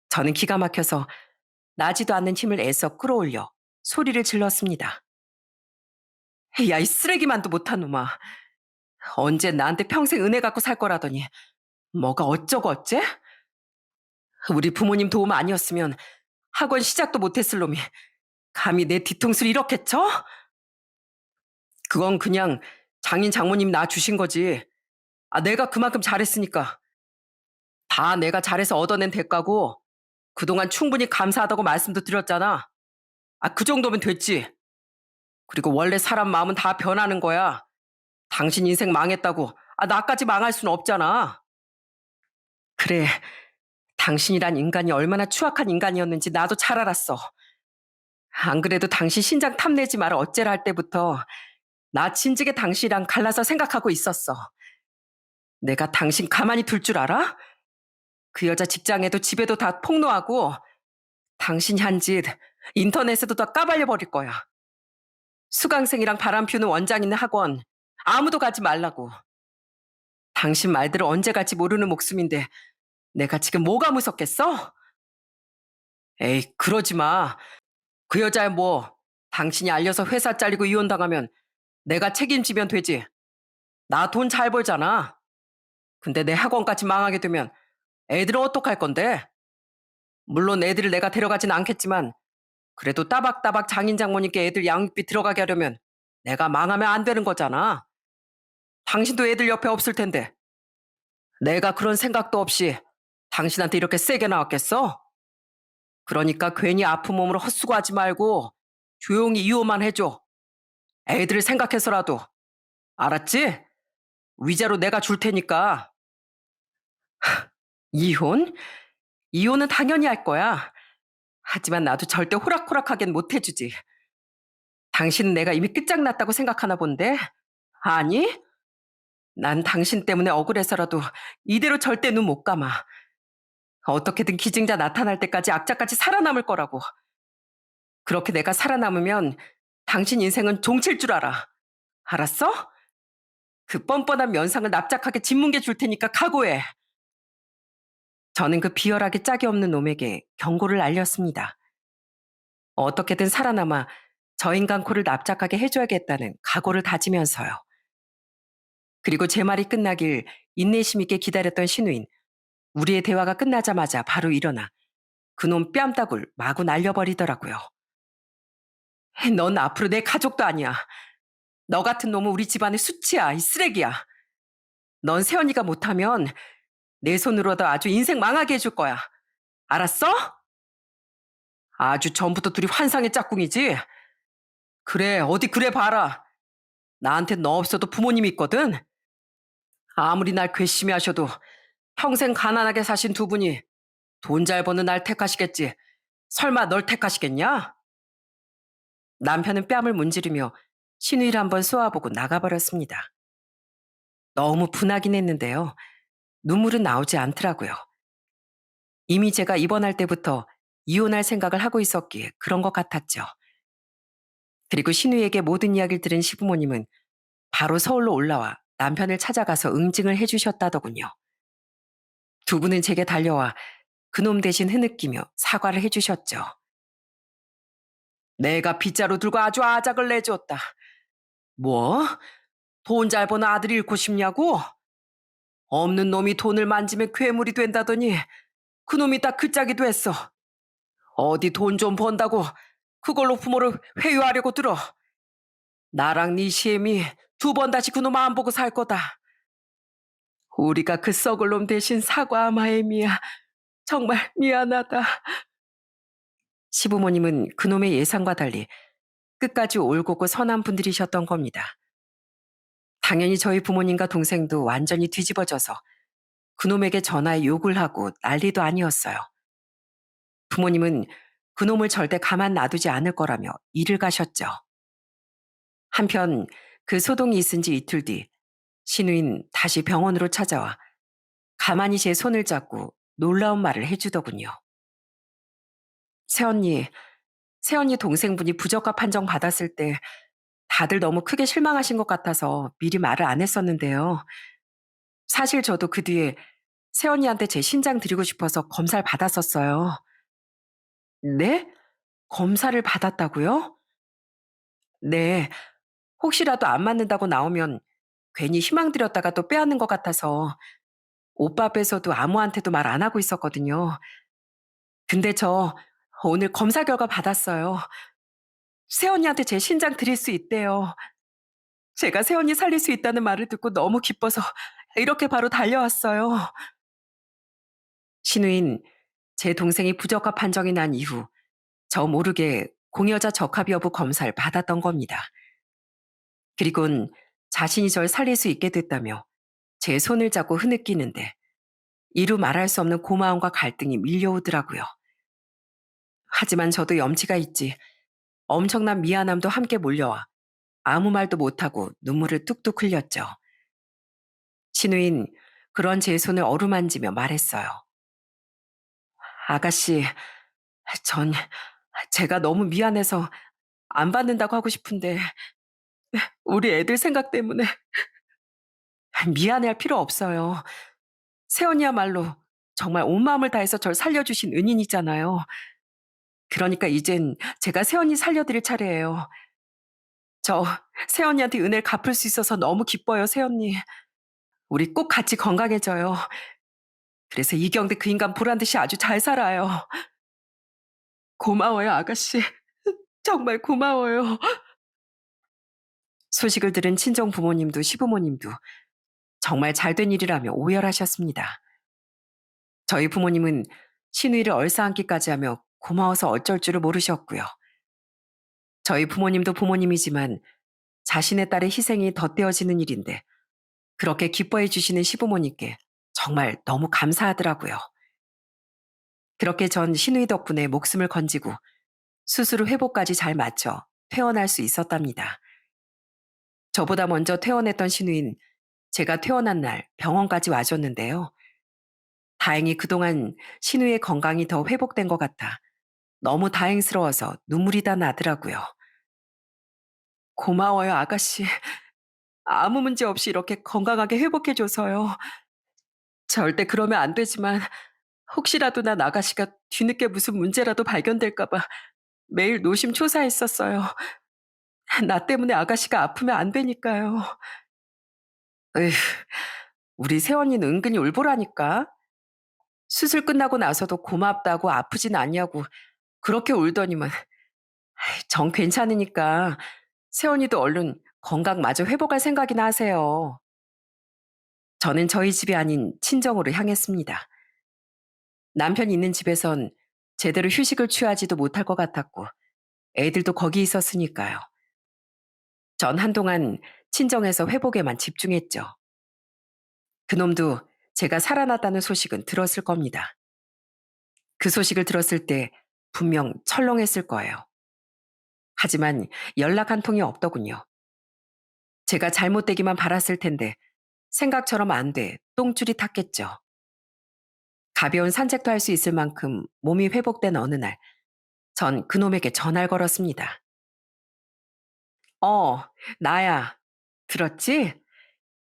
저는 기가 막혀서 나지도 않는 힘을 애써 끌어올려 소리를 질렀습니다. 야, 이 쓰레기만도 못한 놈아. 언제 나한테 평생 은혜 갖고 살 거라더니 뭐가 어쩌고 어째? 우리 부모님 도움 아니었으면 학원 시작도 못했을 놈이 감히 내 뒤통수를 이렇게 쳐? 그건 그냥 장인 장모님 나 주신 거지. 내가 그만큼 잘했으니까. 다 내가 잘해서 얻어낸 대가고 그동안 충분히 감사하다고 말씀도 드렸잖아. 그 정도면 됐지. 그리고 원래 사람 마음은 다 변하는 거야. 당신 인생 망했다고 나까지 망할 수는 없잖아. 그래, 당신이란 인간이 얼마나 추악한 인간이었는지 나도 잘 알았어. 안 그래도 당신 신장 탐내지 마라 어째라 할 때부터 나 진즉에 당신이랑 갈라서 생각하고 있었어. 내가 당신 가만히 둘 줄 알아? 그 여자 직장에도 집에도 다 폭로하고 당신이 한 짓 인터넷에도 다 까발려 버릴 거야. 수강생이랑 바람 피우는 원장 있는 학원 아무도 가지 말라고. 당신 말대로 언제 갈지 모르는 목숨인데 내가 지금 뭐가 무섭겠어? 에이, 그러지 마. 그 여자야 뭐 당신이 알려서 회사 잘리고 이혼당하면 내가 책임지면 되지. 나 돈 잘 벌잖아. 근데 내 학원까지 망하게 되면 애들은 어떡할 건데? 물론 애들을 내가 데려가진 않겠지만 그래도 따박따박 장인 장모님께 애들 양육비 들어가게 하려면 내가 망하면 안 되는 거잖아. 당신도 애들 옆에 없을 텐데 내가 그런 생각도 없이 당신한테 이렇게 세게 나왔겠어? 그러니까 괜히 아픈 몸으로 헛수고하지 말고 조용히 이혼만 해줘. 애들을 생각해서라도. 알았지? 위자료 내가 줄 테니까. 이혼? 이혼은 당연히 할 거야. 하지만 나도 절대 호락호락하겐 못 해주지. 당신은 내가 이미 끝장났다고 생각하나 본데? 아니? 난 당신 때문에 억울해서라도 이대로 절대 눈 못 감아. 어떻게든 기증자 나타날 때까지 악자까지 살아남을 거라고. 그렇게 내가 살아남으면 당신 인생은 종칠 줄 알아. 알았어? 그 뻔뻔한 면상을 납작하게 짓뭉개 줄 테니까 각오해. 저는 그 비열하게 짝이 없는 놈에게 경고를 알렸습니다. 어떻게든 살아남아 저 인간 코를 납작하게 해줘야겠다는 각오를 다지면서요. 그리고 제 말이 끝나길 인내심 있게 기다렸던 신우인, 우리의 대화가 끝나자마자 바로 일어나 그놈 뺨따구를 마구 날려버리더라고요. 넌 앞으로 내 가족도 아니야. 너 같은 놈은 우리 집안의 수치야, 이 쓰레기야. 넌 세연이가 못하면 내 손으로도 아주 인생 망하게 해줄 거야. 알았어? 아주 전부터 둘이 환상의 짝꿍이지? 그래, 어디 그래 봐라. 나한텐 너 없어도 부모님이 있거든? 아무리 날 괘씸히 하셔도 평생 가난하게 사신 두 분이 돈 잘 버는 날 택하시겠지. 설마 널 택하시겠냐? 남편은 뺨을 문지르며 신우이를 한번 쏘아보고 나가버렸습니다. 너무 분하긴 했는데요. 눈물은 나오지 않더라고요. 이미 제가 입원할 때부터 이혼할 생각을 하고 있었기에 그런 것 같았죠. 그리고 신우에게 모든 이야기를 들은 시부모님은 바로 서울로 올라와 남편을 찾아가서 응징을 해주셨다더군요. 두 분은 제게 달려와 그놈 대신 흐느끼며 사과를 해주셨죠. 내가 빗자루 들고 아주 아작을 내줬다. 뭐? 돈 잘 버는 아들 잃고 싶냐고? 없는 놈이 돈을 만지면 괴물이 된다더니 그놈이 딱 그 짝이 됐어. 어디 돈 좀 번다고 그걸로 부모를 회유하려고 들어. 나랑 네 시엠이 두 번 다시 그놈 안 보고 살 거다. 우리가 그 썩을 놈 대신 사과 마엠이야. 정말 미안하다. 시부모님은 그놈의 예상과 달리 끝까지 올곧고 선한 분들이셨던 겁니다. 당연히 저희 부모님과 동생도 완전히 뒤집어져서 그놈에게 전화해 욕을 하고 난리도 아니었어요. 부모님은 그놈을 절대 가만 놔두지 않을 거라며 일을 가셨죠. 한편 그 소동이 있은 지 이틀 뒤 신우인 다시 병원으로 찾아와 가만히 제 손을 잡고 놀라운 말을 해주더군요. 새언니, 새언니 동생분이 부적합 판정 받았을 때 다들 너무 크게 실망하신 것 같아서 미리 말을 안 했었는데요. 사실 저도 그 뒤에 새언니한테 제 신장 드리고 싶어서 검사를 받았었어요. 네? 검사를 받았다고요? 네. 혹시라도 안 맞는다고 나오면 괜히 희망 드렸다가 또 빼앗는 것 같아서 오빠 앞에서도 아무한테도 말 안 하고 있었거든요. 근데 저 오늘 검사 결과 받았어요. 새언니한테 제 신장 드릴 수 있대요. 제가 새언니 살릴 수 있다는 말을 듣고 너무 기뻐서 이렇게 바로 달려왔어요. 신우인, 제 동생이 부적합 판정이 난 이후 저 모르게 공여자 적합 여부 검사를 받았던 겁니다. 그리곤 자신이 절 살릴 수 있게 됐다며 제 손을 잡고 흐느끼는데 이루 말할 수 없는 고마움과 갈등이 밀려오더라고요. 하지만 저도 염치가 있지 엄청난 미안함도 함께 몰려와 아무 말도 못하고 눈물을 뚝뚝 흘렸죠. 신우인, 그런 제 손을 어루만지며 말했어요. 아가씨, 전 제가 너무 미안해서 안 받는다고 하고 싶은데 우리 애들 생각 때문에 미안해할 필요 없어요. 새언니야말로 정말 온 마음을 다해서 절 살려주신 은인이잖아요. 그러니까 이젠 제가 새언니 살려드릴 차례예요. 저 새언니한테 은혜를 갚을 수 있어서 너무 기뻐요, 새언니. 우리 꼭 같이 건강해져요. 그래서 이경대 그 인간 보란 듯이 아주 잘 살아요. 고마워요, 아가씨. 정말 고마워요. 소식을 들은 친정 부모님도 시부모님도 정말 잘된 일이라며 오열하셨습니다. 저희 부모님은 신우이를 얼싸안기까지 하며 고마워서 어쩔 줄을 모르셨고요. 저희 부모님도 부모님이지만 자신의 딸의 희생이 덧대어지는 일인데 그렇게 기뻐해 주시는 시부모님께 정말 너무 감사하더라고요. 그렇게 전 신우이 덕분에 목숨을 건지고 수술 후 회복까지 잘 맞춰 퇴원할 수 있었답니다. 저보다 먼저 퇴원했던 신우인 제가 퇴원한 날 병원까지 와줬는데요. 다행히 그동안 신우의 건강이 더 회복된 것 같아 너무 다행스러워서 눈물이 다 나더라고요. 고마워요, 아가씨. 아무 문제 없이 이렇게 건강하게 회복해줘서요. 절대 그러면 안 되지만 혹시라도 난 아가씨가 뒤늦게 무슨 문제라도 발견될까봐 매일 노심초사했었어요. 나 때문에 아가씨가 아프면 안 되니까요. 에휴, 우리 새언니는 은근히 울보라니까. 수술 끝나고 나서도 고맙다고 아프진 않냐고 그렇게 울더니만 정 괜찮으니까 새언니도 얼른 건강 마저 회복할 생각이나 하세요. 저는 저희 집이 아닌 친정으로 향했습니다. 남편이 있는 집에선 제대로 휴식을 취하지도 못할 것 같았고 애들도 거기 있었으니까요. 전 한동안 친정에서 회복에만 집중했죠. 그놈도 제가 살아났다는 소식은 들었을 겁니다. 그 소식을 들었을 때 분명 철렁했을 거예요. 하지만 연락 한 통이 없더군요. 제가 잘못되기만 바랐을 텐데 생각처럼 안 돼 똥줄이 탔겠죠. 가벼운 산책도 할 수 있을 만큼 몸이 회복된 어느 날, 전 그놈에게 전화를 걸었습니다. 어, 나야. 들었지?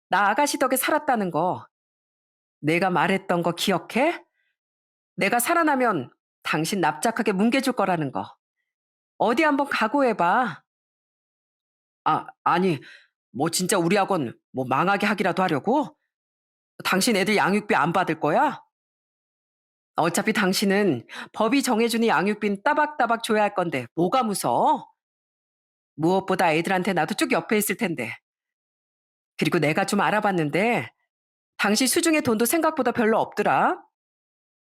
나 아가씨 덕에 살았다는 거. 내가 말했던 거 기억해? 내가 살아나면 당신 납작하게 뭉개줄 거라는 거. 어디 한번 각오해봐. 아니, 뭐 진짜 우리 학원 뭐 망하게 하기라도 하려고? 당신 애들 양육비 안 받을 거야? 어차피 당신은 법이 정해주는 양육비는 따박따박 줘야 할 건데 뭐가 무서워? 무엇보다 애들한테 나도 쭉 옆에 있을 텐데. 그리고 내가 좀 알아봤는데 당신 수중에 돈도 생각보다 별로 없더라.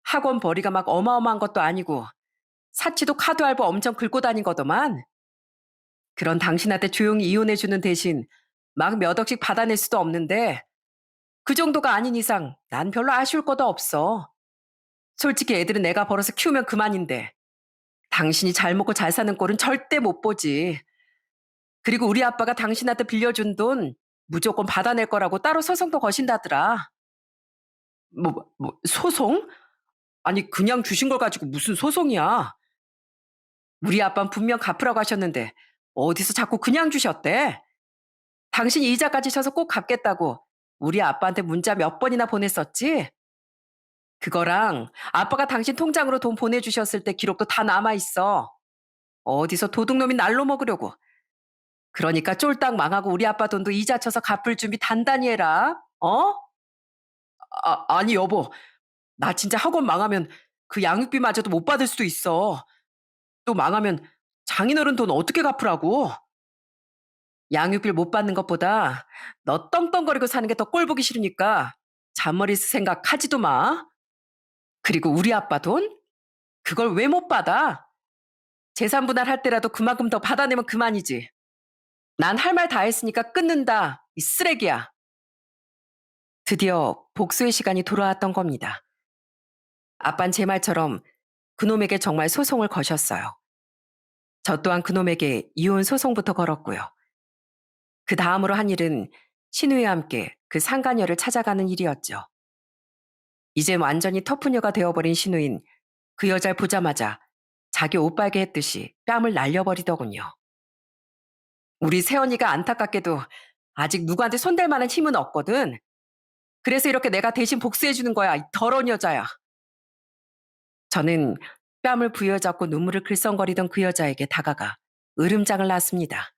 학원 벌이가 막 어마어마한 것도 아니고 사치도 카드 할부 엄청 긁고 다니거더만. 그런 당신한테 조용히 이혼해주는 대신 막 몇 억씩 받아낼 수도 없는데 그 정도가 아닌 이상 난 별로 아쉬울 것도 없어. 솔직히 애들은 내가 벌어서 키우면 그만인데 당신이 잘 먹고 잘 사는 꼴은 절대 못 보지. 그리고 우리 아빠가 당신한테 빌려준 돈 무조건 받아낼 거라고 따로 소송도 거신다더라. 소송? 아니, 그냥 주신 걸 가지고 무슨 소송이야? 우리 아빠는 분명 갚으라고 하셨는데 어디서 자꾸 그냥 주셨대? 당신이 이자까지 쳐서 꼭 갚겠다고 우리 아빠한테 문자 몇 번이나 보냈었지? 그거랑 아빠가 당신 통장으로 돈 보내주셨을 때 기록도 다 남아있어. 어디서 도둑놈이 날로 먹으려고. 그러니까 쫄딱 망하고 우리 아빠 돈도 이자 쳐서 갚을 준비 단단히 해라. 어? 아니 여보. 나 진짜 학원 망하면 그 양육비마저도 못 받을 수도 있어. 또 망하면 장인어른 돈 어떻게 갚으라고? 양육비를 못 받는 것보다 너 떵떵거리고 사는 게 더 꼴보기 싫으니까 잔머리 쓸 생각 하지도 마. 그리고 우리 아빠 돈? 그걸 왜 못 받아? 재산 분할할 때라도 그만큼 더 받아내면 그만이지. 난 할 말 다 했으니까 끊는다. 이 쓰레기야. 드디어 복수의 시간이 돌아왔던 겁니다. 아빤 제 말처럼 그놈에게 정말 소송을 거셨어요. 저 또한 그놈에게 이혼 소송부터 걸었고요. 그 다음으로 한 일은 신우이와 함께 그 상간녀를 찾아가는 일이었죠. 이제 완전히 터프녀가 되어버린 신우인 그 여자를 보자마자 자기 옷 빨개 했듯이 뺨을 날려버리더군요. 우리 새언니가 안타깝게도 아직 누구한테 손댈 만한 힘은 없거든. 그래서 이렇게 내가 대신 복수해주는 거야, 이 더러운 여자야. 저는 뺨을 부여잡고 눈물을 글썽거리던 그 여자에게 다가가 으름장을 놨습니다.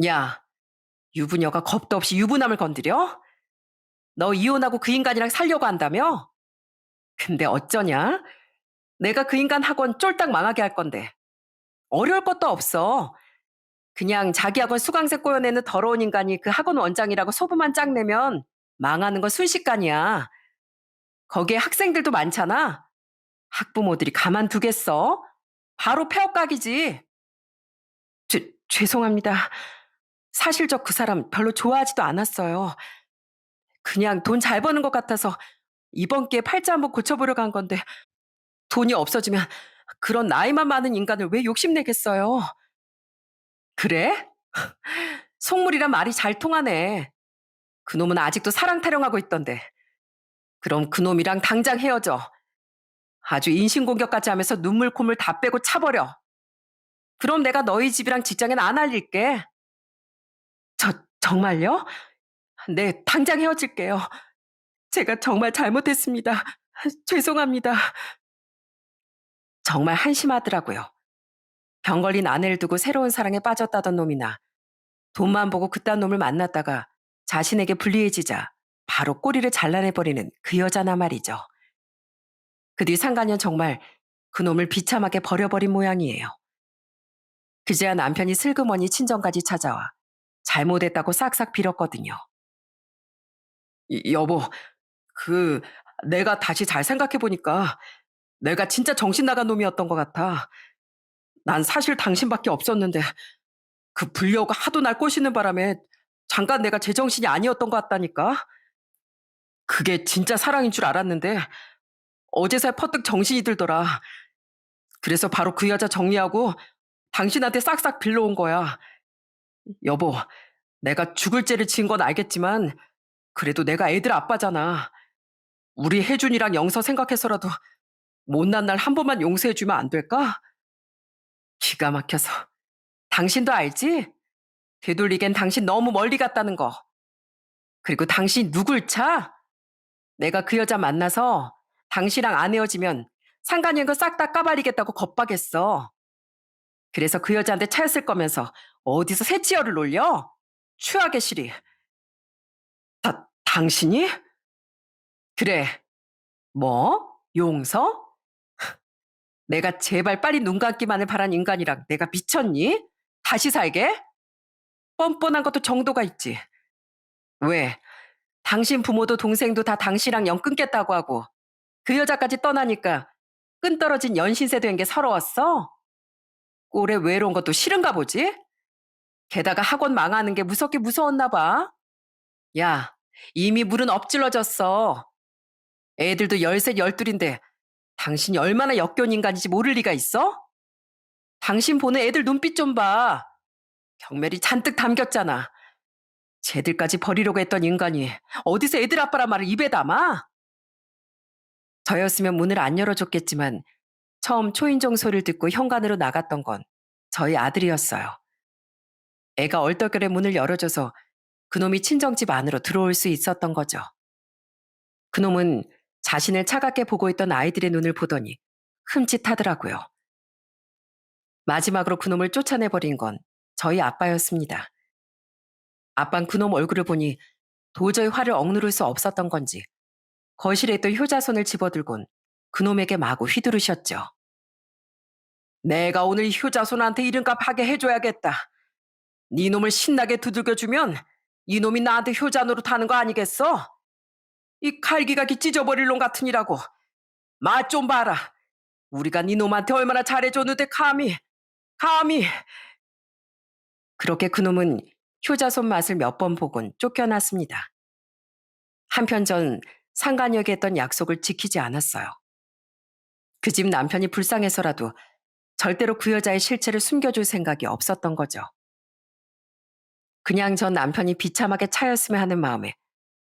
야, 유부녀가 겁도 없이 유부남을 건드려? 너 이혼하고 그 인간이랑 살려고 한다며? 근데 어쩌냐? 내가 그 인간 학원 쫄딱 망하게 할 건데. 어려울 것도 없어. 그냥 자기 학원 수강생 꼬여내는 더러운 인간이 그 학원 원장이라고 소문만 짝 내면 망하는 건 순식간이야. 거기에 학생들도 많잖아. 학부모들이 가만두겠어? 바로 폐업각이지. 죄송합니다. 사실 저 그 사람 별로 좋아하지도 않았어요. 그냥 돈 잘 버는 것 같아서 이번 기회에 팔자 한번 고쳐보려고 한 건데 돈이 없어지면 그런 나이만 많은 인간을 왜 욕심내겠어요? 그래? 속물이란 말이 잘 통하네. 그놈은 아직도 사랑 타령하고 있던데. 그럼 그놈이랑 당장 헤어져. 아주 인신공격까지 하면서 눈물 콧물 다 빼고 차버려. 그럼 내가 너희 집이랑 직장엔 안 알릴게. 정말요? 네, 당장 헤어질게요. 제가 정말 잘못했습니다. 죄송합니다. 정말 한심하더라고요. 병 걸린 아내를 두고 새로운 사랑에 빠졌다던 놈이나 돈만 보고 그딴 놈을 만났다가 자신에게 불리해지자 바로 꼬리를 잘라내버리는 그 여자나 말이죠. 그 뒤 상간년 정말 그놈을 비참하게 버려버린 모양이에요. 그제야 남편이 슬그머니 친정까지 찾아와 잘못했다고 싹싹 빌었거든요. 여보, 그 내가 다시 잘 생각해보니까 내가 진짜 정신 나간 놈이었던 것 같아. 난 사실 당신밖에 없었는데 그 불려가 하도 날 꼬시는 바람에 잠깐 내가 제정신이 아니었던 것 같다니까. 그게 진짜 사랑인 줄 알았는데 어제서야 퍼뜩 정신이 들더라. 그래서 바로 그 여자 정리하고 당신한테 싹싹 빌려온 거야. 여보, 내가 죽을 죄를 지은 건 알겠지만 그래도 내가 애들 아빠잖아. 우리 혜준이랑 영서 생각해서라도 못난 날 한 번만 용서해주면 안 될까? 기가 막혀서. 당신도 알지? 되돌리겐 당신 너무 멀리 갔다는 거. 그리고 당신 누굴 차? 내가 그 여자 만나서 당신이랑 안 헤어지면 상간인 거 싹 다 까발리겠다고 겁박했어. 그래서 그 여자한테 차였을 거면서 어디서 새치열을 놀려? 추하게 시리. 당신이? 그래. 뭐? 용서? 내가 제발 빨리 눈 감기만을 바란 인간이랑 내가 미쳤니? 다시 살게? 뻔뻔한 것도 정도가 있지. 왜? 당신 부모도 동생도 다 당신이랑 영 끊겠다고 하고 그 여자까지 떠나니까 끈 떨어진 연신세 된 게 서러웠어? 꼴에 외로운 것도 싫은가 보지? 게다가 학원 망하는 게 무섭게 무서웠나 봐. 야, 이미 물은 엎질러졌어. 애들도 13, 12인데 당신이 얼마나 역겨운 인간인지 모를 리가 있어? 당신 보는 애들 눈빛 좀 봐. 경멸이 잔뜩 담겼잖아. 쟤들까지 버리려고 했던 인간이 어디서 애들 아빠란 말을 입에 담아? 저였으면 문을 안 열어줬겠지만 처음 초인종 소리를 듣고 현관으로 나갔던 건 저희 아들이었어요. 애가 얼떨결에 문을 열어줘서 그놈이 친정집 안으로 들어올 수 있었던 거죠. 그놈은 자신을 차갑게 보고 있던 아이들의 눈을 보더니 흠칫하더라고요. 마지막으로 그놈을 쫓아내버린 건 저희 아빠였습니다. 아빤 그놈 얼굴을 보니 도저히 화를 억누를 수 없었던 건지 거실에 있던 효자손을 집어들곤 그놈에게 마구 휘두르셨죠. 내가 오늘 효자손한테 이름값 하게 해줘야겠다. 네 놈을 신나게 두들겨주면 이놈이 나한테 효자 노릇하는 거 아니겠어? 이 칼기각이 찢어버릴 놈 같으니라고. 맛 좀 봐라. 우리가 네 놈한테 얼마나 잘해줬는데 감히. 그렇게 그놈은 효자손 맛을 몇 번 보곤 쫓겨났습니다. 한편 전 상간역에 했던 약속을 지키지 않았어요. 그 집 남편이 불쌍해서라도 절대로 그 여자의 실체를 숨겨줄 생각이 없었던 거죠. 그냥 전 남편이 비참하게 차였으면 하는 마음에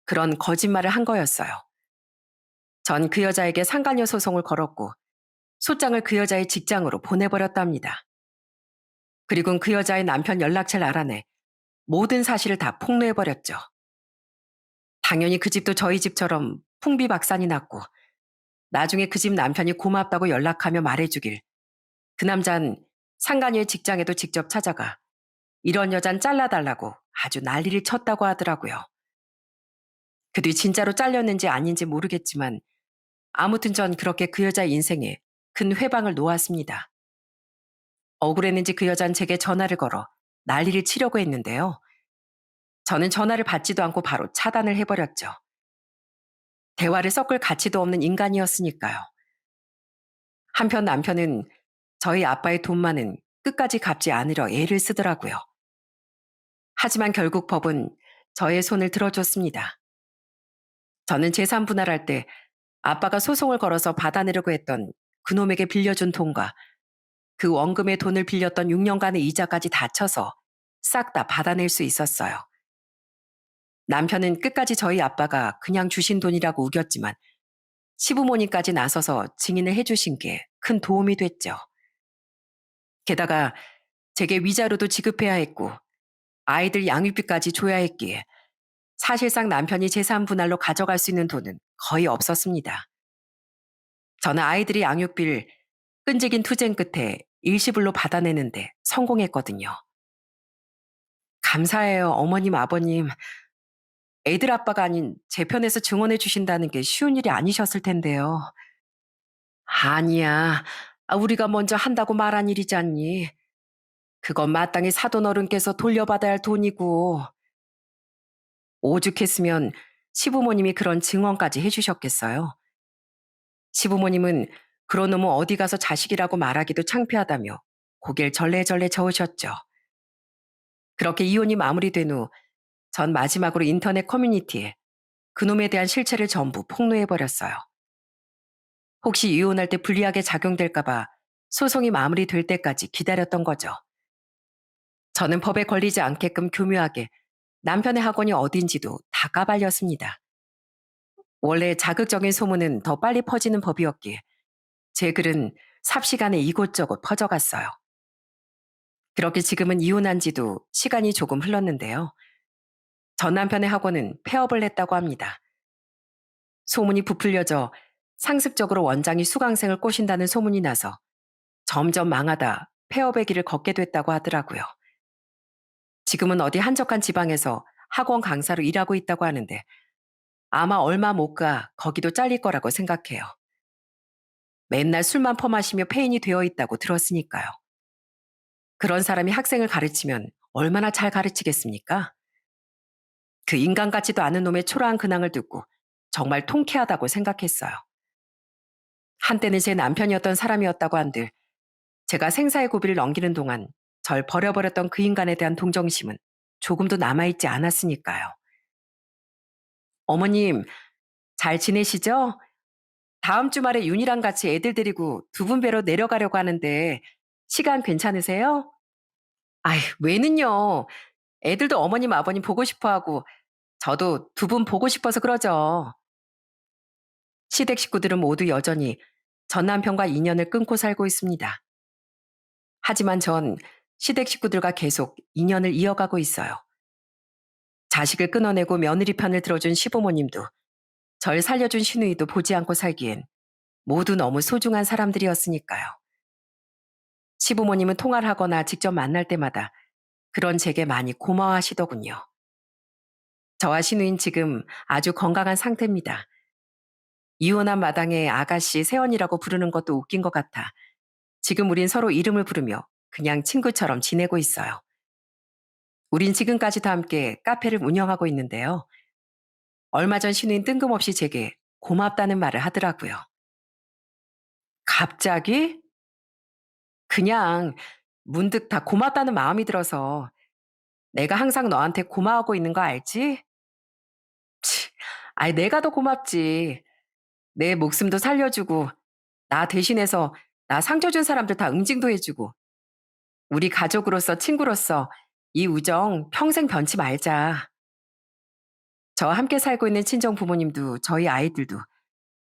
그런 거짓말을 한 거였어요. 전 그 여자에게 상간녀 소송을 걸었고 소장을 그 여자의 직장으로 보내버렸답니다. 그리고는 그 여자의 남편 연락처를 알아내 모든 사실을 다 폭로해버렸죠. 당연히 그 집도 저희 집처럼 풍비박산이 났고 나중에 그 집 남편이 고맙다고 연락하며 말해주길 그 남잔 상간녀의 직장에도 직접 찾아가 이런 여잔 잘라달라고 아주 난리를 쳤다고 하더라고요. 그 뒤 진짜로 잘렸는지 아닌지 모르겠지만 아무튼 전 그렇게 그 여자 인생에 큰 회방을 놓았습니다. 억울했는지 그 여잔 제게 전화를 걸어 난리를 치려고 했는데요. 저는 전화를 받지도 않고 바로 차단을 해버렸죠. 대화를 섞을 가치도 없는 인간이었으니까요. 한편 남편은 저희 아빠의 돈만은 끝까지 갚지 않으려 애를 쓰더라고요. 하지만 결국 법은 저의 손을 들어줬습니다. 저는 재산 분할할 때 아빠가 소송을 걸어서 받아내려고 했던 그놈에게 빌려준 돈과 그 원금의 돈을 빌렸던 6년간의 이자까지 다 쳐서 싹 다 받아낼 수 있었어요. 남편은 끝까지 저희 아빠가 그냥 주신 돈이라고 우겼지만 시부모님까지 나서서 증인을 해주신 게 큰 도움이 됐죠. 게다가 제게 위자료도 지급해야 했고 아이들 양육비까지 줘야 했기에 사실상 남편이 재산 분할로 가져갈 수 있는 돈은 거의 없었습니다. 저는 아이들이 양육비를 끈질긴 투쟁 끝에 일시불로 받아내는데 성공했거든요. 감사해요, 어머님, 아버님. 애들 아빠가 아닌 제 편에서 증언해 주신다는 게 쉬운 일이 아니셨을 텐데요. 아니야. 우리가 먼저 한다고 말한 일이잖니. 그건 마땅히 사돈 어른께서 돌려받아야 할 돈이고. 오죽했으면 시부모님이 그런 증언까지 해주셨겠어요. 시부모님은 그런 놈은 어디 가서 자식이라고 말하기도 창피하다며 고개를 절레절레 저으셨죠. 그렇게 이혼이 마무리된 후 전 마지막으로 인터넷 커뮤니티에 그놈에 대한 실체를 전부 폭로해버렸어요. 혹시 이혼할 때 불리하게 작용될까봐 소송이 마무리될 때까지 기다렸던 거죠. 저는 법에 걸리지 않게끔 교묘하게 남편의 학원이 어딘지도 다 까발렸습니다. 원래 자극적인 소문은 더 빨리 퍼지는 법이었기에 제 글은 삽시간에 이곳저곳 퍼져갔어요. 그렇게 지금은 이혼한 지도 시간이 조금 흘렀는데요. 전 남편의 학원은 폐업을 했다고 합니다. 소문이 부풀려져 상습적으로 원장이 수강생을 꼬신다는 소문이 나서 점점 망하다 폐업의 길을 걷게 됐다고 하더라고요. 지금은 어디 한적한 지방에서 학원 강사로 일하고 있다고 하는데 아마 얼마 못 가 거기도 잘릴 거라고 생각해요. 맨날 술만 퍼마시며 폐인이 되어 있다고 들었으니까요. 그런 사람이 학생을 가르치면 얼마나 잘 가르치겠습니까? 그 인간 같지도 않은 놈의 초라한 근황을 듣고 정말 통쾌하다고 생각했어요. 한때는 제 남편이었던 사람이었다고 한들 제가 생사의 고비를 넘기는 동안 절 버려버렸던 그 인간에 대한 동정심은 조금도 남아있지 않았으니까요. 어머님, 잘 지내시죠? 다음 주말에 윤이랑 같이 애들 데리고 두 분 뵈러 내려가려고 하는데 시간 괜찮으세요? 아이, 왜는요? 애들도 어머님, 아버님 보고 싶어 하고 저도 두 분 보고 싶어서 그러죠. 시댁 식구들은 모두 여전히 전 남편과 인연을 끊고 살고 있습니다. 하지만 전 시댁 식구들과 계속 인연을 이어가고 있어요. 자식을 끊어내고 며느리 편을 들어준 시부모님도 절 살려준 시누이도 보지 않고 살기엔 모두 너무 소중한 사람들이었으니까요. 시부모님은 통화를 하거나 직접 만날 때마다 그런 제게 많이 고마워하시더군요. 저와 시누이는 지금 아주 건강한 상태입니다. 이혼한 마당에 아가씨, 새언이라고 부르는 것도 웃긴 것 같아 지금 우린 서로 이름을 부르며 그냥 친구처럼 지내고 있어요. 우린 지금까지도 함께 카페를 운영하고 있는데요. 얼마 전 시누인 뜬금없이 제게 고맙다는 말을 하더라고요. 갑자기? 그냥 문득 다 고맙다는 마음이 들어서 내가 항상 너한테 고마워하고 있는 거 알지? 치, 아이 내가 더 고맙지. 내 목숨도 살려주고 나 대신해서 나 상처 준 사람들 다 응징도 해주고 우리 가족으로서 친구로서 이 우정 평생 변치 말자. 저와 함께 살고 있는 친정 부모님도 저희 아이들도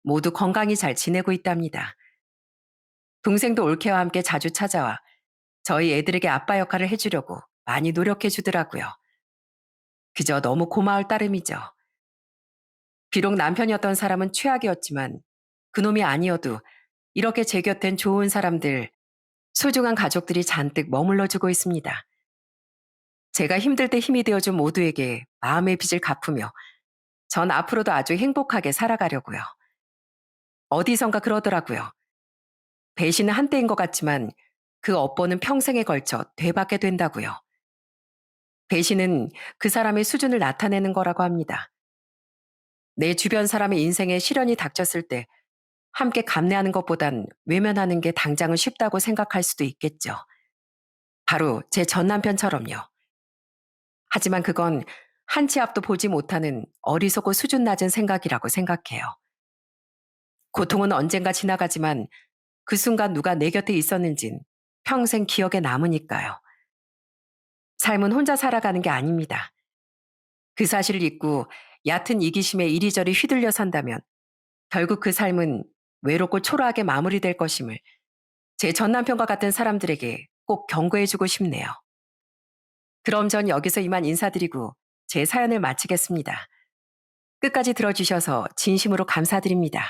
모두 건강히 잘 지내고 있답니다. 동생도 올케와 함께 자주 찾아와 저희 애들에게 아빠 역할을 해주려고 많이 노력해 주더라고요. 그저 너무 고마울 따름이죠. 비록 남편이었던 사람은 최악이었지만 그놈이 아니어도 이렇게 제 곁엔 좋은 사람들, 소중한 가족들이 잔뜩 머물러주고 있습니다. 제가 힘들 때 힘이 되어준 모두에게 마음의 빚을 갚으며 전 앞으로도 아주 행복하게 살아가려고요. 어디선가 그러더라고요. 배신은 한때인 것 같지만 그 업보는 평생에 걸쳐 되받게 된다고요. 배신은 그 사람의 수준을 나타내는 거라고 합니다. 내 주변 사람의 인생에 시련이 닥쳤을 때 함께 감내하는 것보단 외면하는 게 당장은 쉽다고 생각할 수도 있겠죠. 바로 제 전 남편처럼요. 하지만 그건 한 치 앞도 보지 못하는 어리석고 수준 낮은 생각이라고 생각해요. 고통은 언젠가 지나가지만 그 순간 누가 내 곁에 있었는진 평생 기억에 남으니까요. 삶은 혼자 살아가는 게 아닙니다. 그 사실을 잊고 얕은 이기심에 이리저리 휘둘려 산다면 결국 그 삶은 외롭고 초라하게 마무리될 것임을 제 전남편과 같은 사람들에게 꼭 경고해주고 싶네요. 그럼 전 여기서 이만 인사드리고 제 사연을 마치겠습니다. 끝까지 들어주셔서 진심으로 감사드립니다.